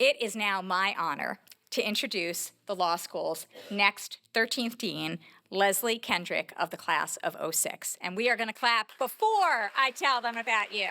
It is now my honor to introduce the law school's next 13th dean, Leslie Kendrick of the class of '06. And we are going to clap before I tell them about you.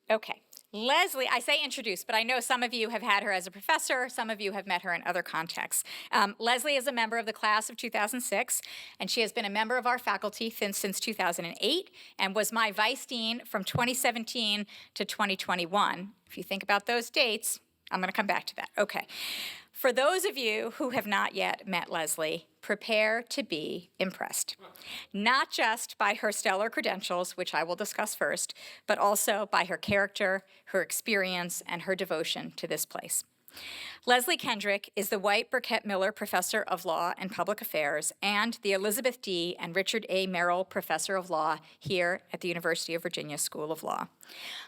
Okay. Leslie, I say introduce, but I know some of you have had her as a professor, some of you have met her in other contexts. Leslie is a member of the class of 2006, and she has been a member of our faculty since 2008, and was my vice dean from 2017 to 2021. If you think about those dates, I'm going to come back to that. Okay. For those of you who have not yet met Leslie, prepare to be impressed. Not just by her stellar credentials, which I will discuss first, but also by her character, her experience, and her devotion to this place. Leslie Kendrick is the White Burkett Miller Professor of Law and Public Affairs and the Elizabeth D. and Richard A. Merrill Professor of Law here at the University of Virginia School of Law.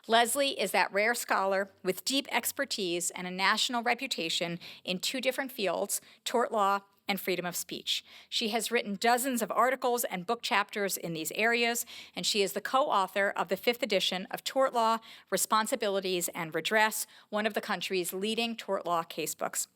Leslie is that rare scholar with deep expertise and a national reputation in two different fields, tort law and freedom of speech. She has written dozens of articles and book chapters in these areas, and she is the co-author of the 5th edition of Tort Law, Responsibilities and Redress, one of the country's leading tort law casebooks.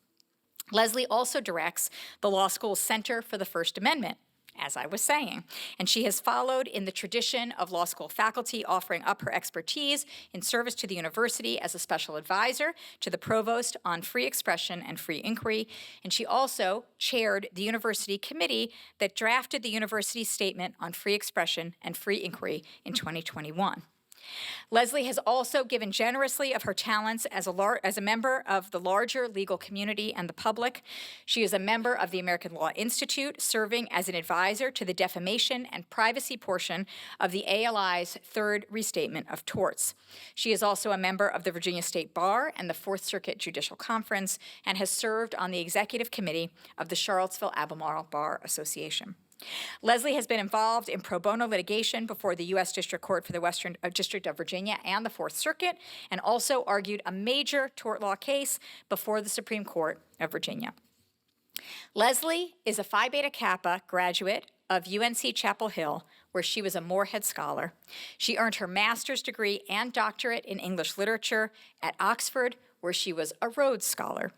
Leslie also directs the law school's Center for the First Amendment, as I was saying, and she has followed in the tradition of law school faculty, offering up her expertise in service to the university as a special advisor to the provost on free expression and free inquiry, and she also chaired the university committee that drafted the university's statement on free expression and free inquiry in 2021. Leslie has also given generously of her talents as a member of the larger legal community and the public. She is a member of the American Law Institute, serving as an advisor to the defamation and privacy portion of the ALI's third restatement of torts. She is also a member of the Virginia State Bar and the Fourth Circuit Judicial Conference, and has served on the executive committee of the Charlottesville-Albemarle Bar Association. Leslie has been involved in pro bono litigation before the U.S. District Court for the Western District of Virginia and the Fourth Circuit, and also argued a major tort law case before the Supreme Court of Virginia. Leslie is a Phi Beta Kappa graduate of UNC Chapel Hill, where she was a Moorhead Scholar. She earned her master's degree and doctorate in English literature at Oxford, where she was a Rhodes Scholar.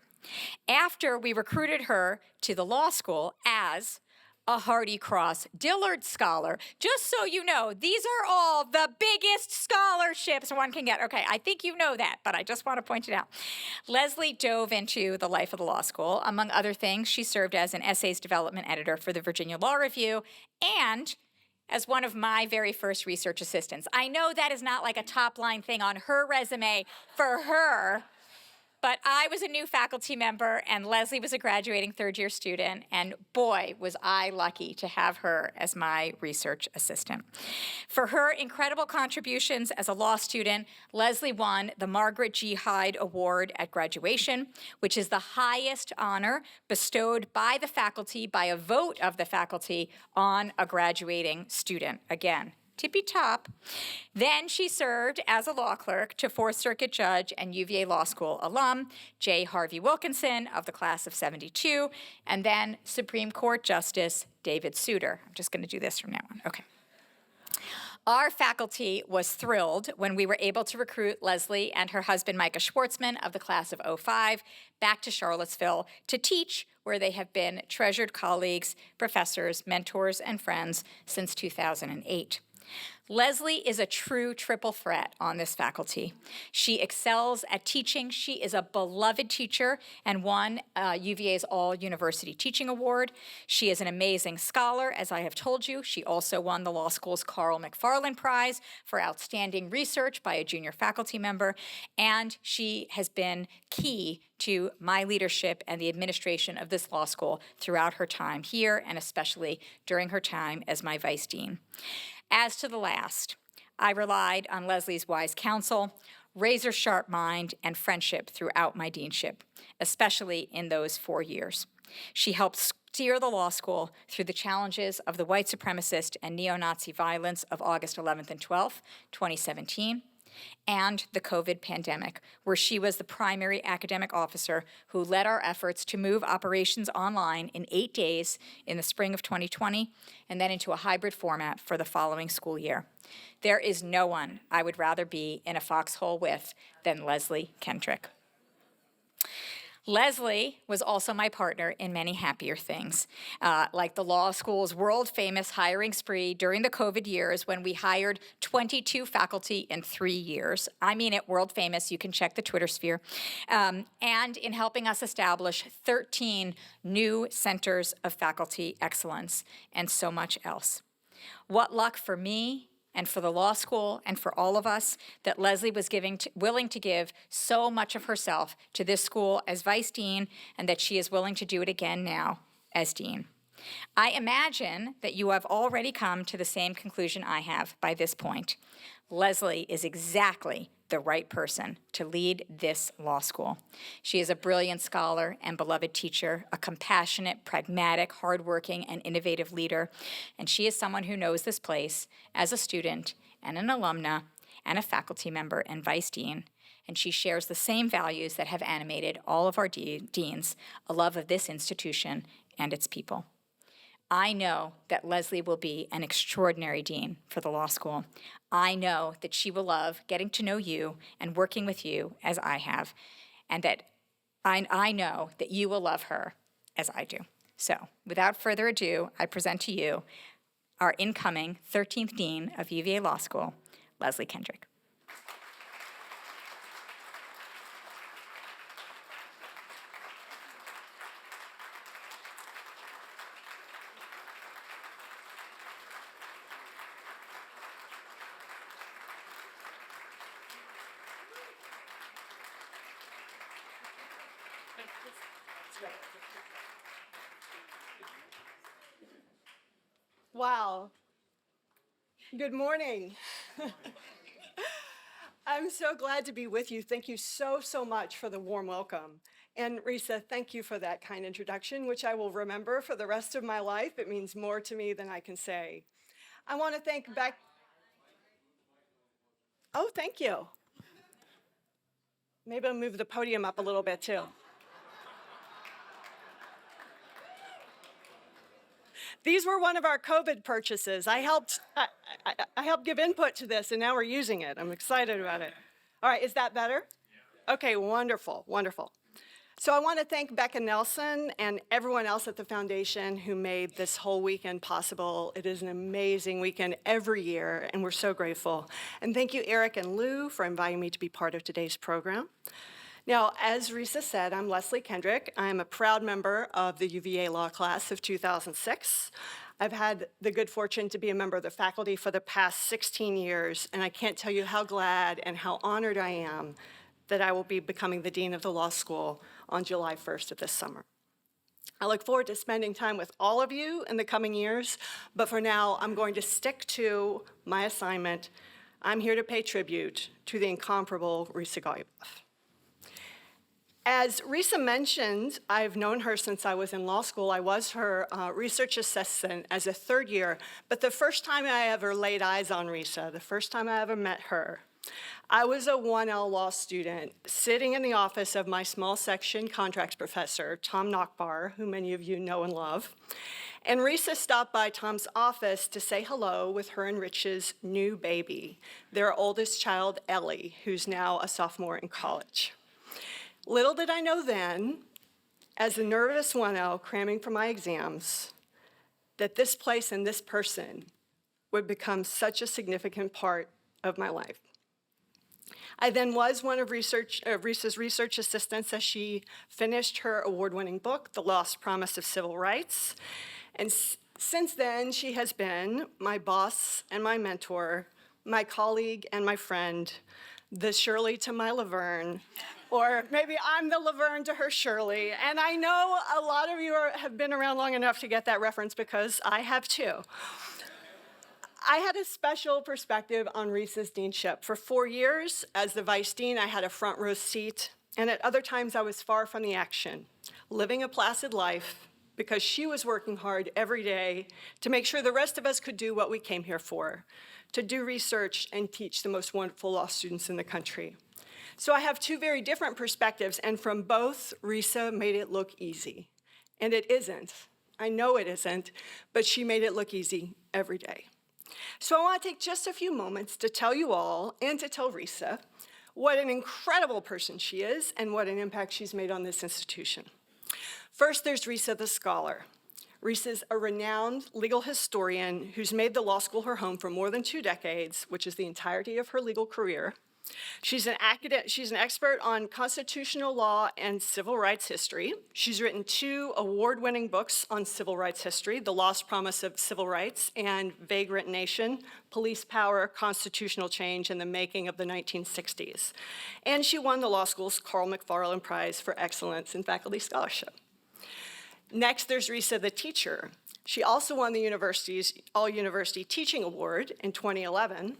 After we recruited her to the law school as a Hardy Cross Dillard Scholar. Just so you know, these are all the biggest scholarships one can get. Okay, I think you know that, but I just want to point it out. Leslie dove into the life of the law school. Among other things, she served as an essays development editor for the Virginia Law Review and as one of my very first research assistants. I know that is not like a top-line thing on her resume for her, but I was a new faculty member, and Leslie was a graduating third-year student, and boy, was I lucky to have her as my research assistant. For her incredible contributions as a law student, Leslie won the Margaret G. Hyde Award at graduation, which is the highest honor bestowed by the faculty, by a vote of the faculty, on a graduating student. Again, tippy top. Then she served as a law clerk to Fourth Circuit Judge and UVA Law School alum J. Harvey Wilkinson of the class of '72, and then Supreme Court Justice David Souter. I'm just going to do this from now on. Okay. Our faculty was thrilled when we were able to recruit Leslie and her husband Micah Schwartzman of the class of '05 back to Charlottesville to teach, where they have been treasured colleagues, professors, mentors, and friends since 2008. Leslie is a true triple threat on this faculty. She excels at teaching. She is a beloved teacher and won UVA's All-University Teaching Award. She is an amazing scholar, as I have told you. She also won the law school's Carl McFarland Prize for outstanding research by a junior faculty member, and she has been key to my leadership and the administration of this law school throughout her time here, and especially during her time as my vice dean. As to the last, I relied on Leslie's wise counsel, razor-sharp mind, and friendship throughout my deanship, especially in those 4 years. She helped steer the law school through the challenges of the white supremacist and neo-Nazi violence of August 11th and 12th, 2017. and the COVID pandemic, where she was the primary academic officer who led our efforts to move operations online in 8 days in the spring of 2020 and then into a hybrid format for the following school year. There is no one I would rather be in a foxhole with than Leslie Kendrick. Leslie was also my partner in many happier things, like the law school's world-famous hiring spree during the COVID years when we hired 22 faculty in 3 years. I mean it, world famous. You can check the Twitter sphere. And in helping us establish 13 new centers of faculty excellence and so much else. What luck for me and for the law school and for all of us that Leslie was willing to give so much of herself to this school as vice dean, and that she is willing to do it again now as dean. I imagine that you have already come to the same conclusion I have by this point. Leslie is exactly the right person to lead this law school. She is a brilliant scholar and beloved teacher, a compassionate, pragmatic, hardworking, and innovative leader, and she is someone who knows this place as a student and an alumna and a faculty member and vice dean, and she shares the same values that have animated all of our deans, a love of this institution and its people. I know that Leslie will be an extraordinary dean for the law school. I know that she will love getting to know you and working with you as I have, and that I know that you will love her as I do. So, without further ado, I present to you our incoming 13th Dean of UVA Law School, Leslie Kendrick. Wow. Good morning. I'm so glad to be with you. Thank you so much for the warm welcome. And Risa, thank you for that kind introduction, which I will remember for the rest of my life. It means more to me than I can say. I want to thank Beck. Oh, thank you. Maybe I'll move the podium up a little bit too. These were one of our COVID purchases. I helped give input to this, and now we're using it. I'm excited about it. All right, is that better? Okay, wonderful, wonderful. So I want to thank Becca Nelson and everyone else at the foundation who made this whole weekend possible. It is an amazing weekend every year, and we're so grateful. And thank you, Eric and Lou, for inviting me to be part of today's program. Now, as Risa said, I'm Leslie Kendrick. I'm a proud member of the UVA Law class of 2006. I've had the good fortune to be a member of the faculty for the past 16 years, and I can't tell you how glad and how honored I am that I will be becoming the dean of the law school on July 1st of this summer. I look forward to spending time with all of you in the coming years, but for now, I'm going to stick to my assignment. I'm here to pay tribute to the incomparable Risa Goluboff. As Risa mentioned, I've known her since I was in law school. I was her research assistant as a third year, but the first time I ever laid eyes on Risa, the first time I ever met her, I was a 1L law student sitting in the office of my small section contracts professor, Tom Nockbar, who many of you know and love. And Risa stopped by Tom's office to say hello with her and Rich's new baby, their oldest child, Ellie, who's now a sophomore in college. Little did I know then, as a nervous 1L cramming for my exams, that this place and this person would become such a significant part of my life. I then was one of Risa's research assistants as she finished her award-winning book, The Lost Promise of Civil Rights. And since then, she has been my boss and my mentor, my colleague and my friend, the Shirley to my Laverne, or maybe I'm the Laverne to her Shirley. And I know a lot of you have been around long enough to get that reference because I have too. I had a special perspective on Risa's deanship. For 4 years, as the vice dean, I had a front row seat, and at other times I was far from the action, living a placid life because she was working hard every day to make sure the rest of us could do what we came here for, to do research and teach the most wonderful law students in the country. So I have two very different perspectives, and from both, Risa made it look easy. And it isn't. I know it isn't, but she made it look easy every day. So I want to take just a few moments to tell you all, and to tell Risa, what an incredible person she is and what an impact she's made on this institution. First, there's Risa the scholar. Risa's a renowned legal historian who's made the law school her home for more than 2 decades, which is the entirety of her legal career. She's an expert on constitutional law and civil rights history. She's written 2 award-winning books on civil rights history, The Lost Promise of Civil Rights and Vagrant Nation, Police Power, Constitutional Change, and the Making of the 1960s. And she won the law school's Carl McFarland Prize for Excellence in Faculty Scholarship. Next, there's Risa the teacher. She also won the university's All-University Teaching Award in 2011,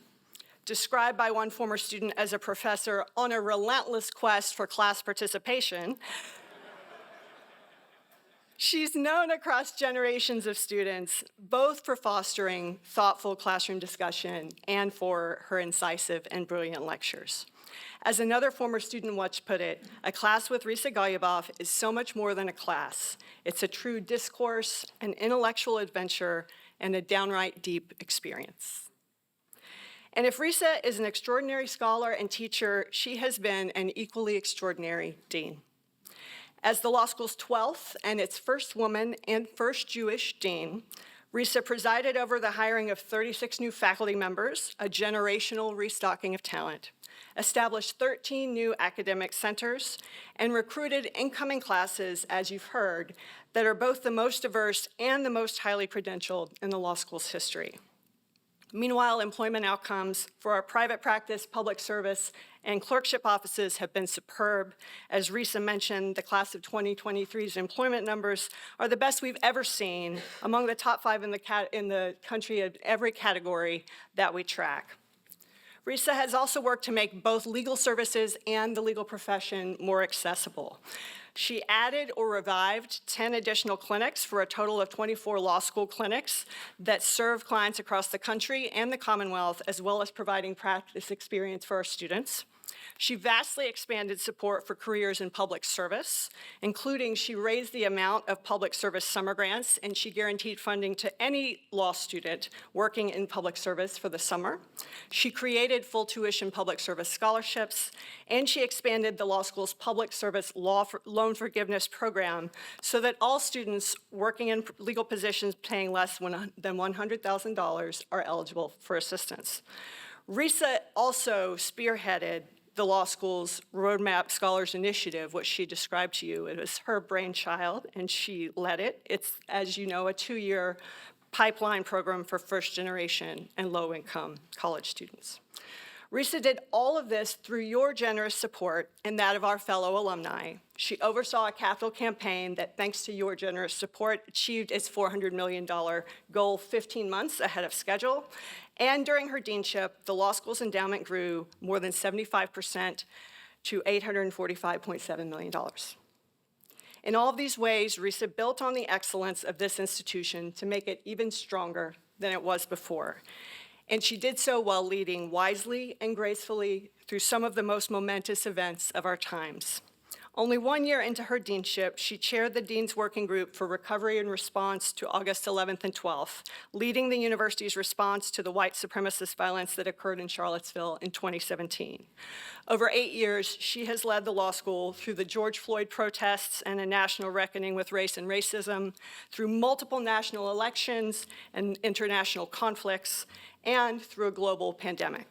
described by one former student as a professor on a relentless quest for class participation. She's known across generations of students, both for fostering thoughtful classroom discussion and for her incisive and brilliant lectures. As another former student once put it, a class with Risa Goluboff is so much more than a class. It's a true discourse, an intellectual adventure, and a downright deep experience. And if Risa is an extraordinary scholar and teacher, she has been an equally extraordinary dean. As the law school's 12th and its first woman and first Jewish dean, Risa presided over the hiring of 36 new faculty members, a generational restocking of talent, established 13 new academic centers, and recruited incoming classes, as you've heard, that are both the most diverse and the most highly credentialed in the law school's history. Meanwhile, employment outcomes for our private practice, public service, and clerkship offices have been superb. As Risa mentioned, the class of 2023's employment numbers are the best we've ever seen, among the top 5 in the country of every category that we track. Risa has also worked to make both legal services and the legal profession more accessible. She added or revived 10 additional clinics for a total of 24 law school clinics that serve clients across the country and the Commonwealth, as well as providing practice experience for our students. She vastly expanded support for careers in public service, including she raised the amount of public service summer grants, and she guaranteed funding to any law student working in public service for the summer. She created full tuition public service scholarships, and she expanded the law school's public service loan forgiveness program so that all students working in legal positions paying less than $100,000 are eligible for assistance. Risa also spearheaded the law school's Roadmap Scholars Initiative, which she described to you. It was her brainchild, and she led it. It's, as you know, a 2-year pipeline program for first-generation and low-income college students. Risa did all of this through your generous support and that of our fellow alumni. She oversaw a capital campaign that, thanks to your generous support, achieved its $400 million goal 15 months ahead of schedule. And during her deanship, the law school's endowment grew more than 75% to $845.7 million. In all of these ways, Risa built on the excellence of this institution to make it even stronger than it was before. And she did so while leading wisely and gracefully through some of the most momentous events of our times. Only 1 year into her deanship, she chaired the Dean's Working Group for Recovery and Response to August 11th and 12th, leading the university's response to the white supremacist violence that occurred in Charlottesville in 2017. Over 8 years, she has led the law school through the George Floyd protests and a national reckoning with race and racism, through multiple national elections and international conflicts, and through a global pandemic.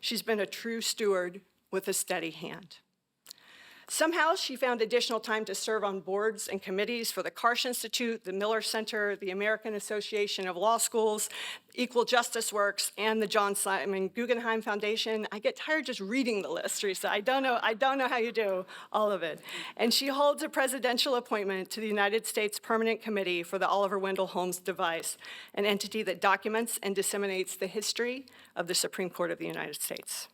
She's been a true steward with a steady hand. Somehow, she found additional time to serve on boards and committees for the Karsh Institute, the Miller Center, the American Association of Law Schools, Equal Justice Works, and the John Simon Guggenheim Foundation. I get tired just reading the list, Risa. I don't know how you do all of it. And she holds a presidential appointment to the United States Permanent Committee for the Oliver Wendell Holmes Device, an entity that documents and disseminates the history of the Supreme Court of the United States.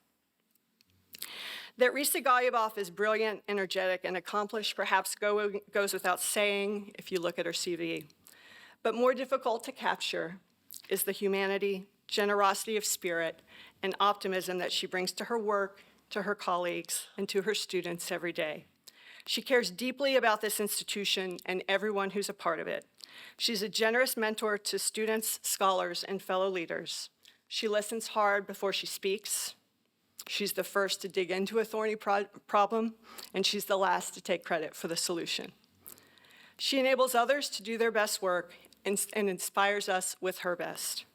That Risa Goluboff is brilliant, energetic, and accomplished perhaps goes without saying if you look at her CV. But more difficult to capture is the humanity, generosity of spirit, and optimism that she brings to her work, to her colleagues, and to her students every day. She cares deeply about this institution and everyone who's a part of it. She's a generous mentor to students, scholars, and fellow leaders. She listens hard before she speaks. She's the first to dig into a thorny problem, and she's the last to take credit for the solution. She enables others to do their best work and inspires us with her best.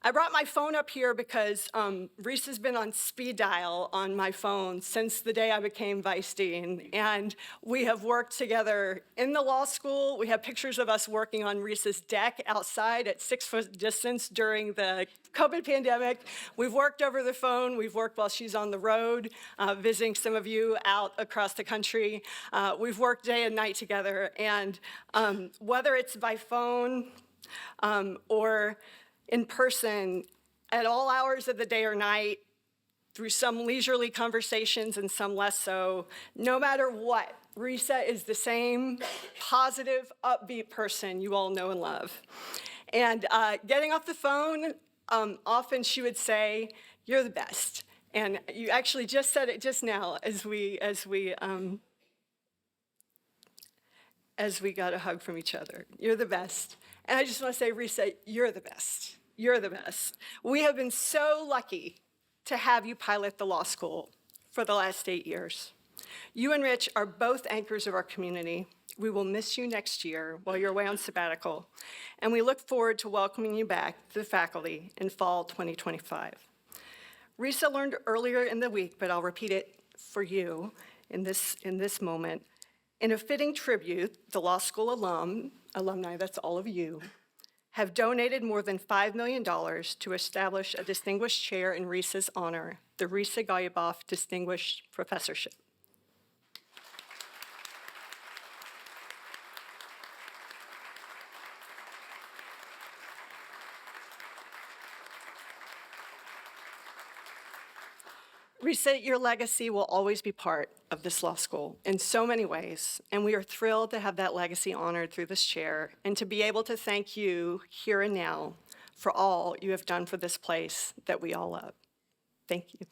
I brought my phone up here because Risa's been on speed dial on my phone since the day I became vice dean, and we have worked together in the law school. We have pictures of us working on Risa's deck outside at 6-foot distance during the COVID pandemic. We've worked over the phone. We've worked while she's on the road, visiting some of you out across the country. We've worked day and night together, and whether it's by phone or in person, at all hours of the day or night, through some leisurely conversations and some less so, no matter what, Risa is the same positive, upbeat person you all know and love. And getting off the phone, often she would say, "You're the best." And you actually just said it just now as we got a hug from each other. You're the best. And I just want to say, Risa, you're the best. You're the best. We have been so lucky to have you pilot the law school for the last 8 years. You and Rich are both anchors of our community. We will miss you next year while you're away on sabbatical, and we look forward to welcoming you back to the faculty in fall 2025. Risa learned earlier in the week, but I'll repeat it for you in this moment. In a fitting tribute, the law school alumni, that's all of you, have donated more than $5 million to establish a distinguished chair in Risa's honor, the Risa Goluboff Distinguished Professorship. Risa, your legacy will always be part of this law school in so many ways, and we are thrilled to have that legacy honored through this chair and to be able to thank you here and now for all you have done for this place that we all love. Thank you.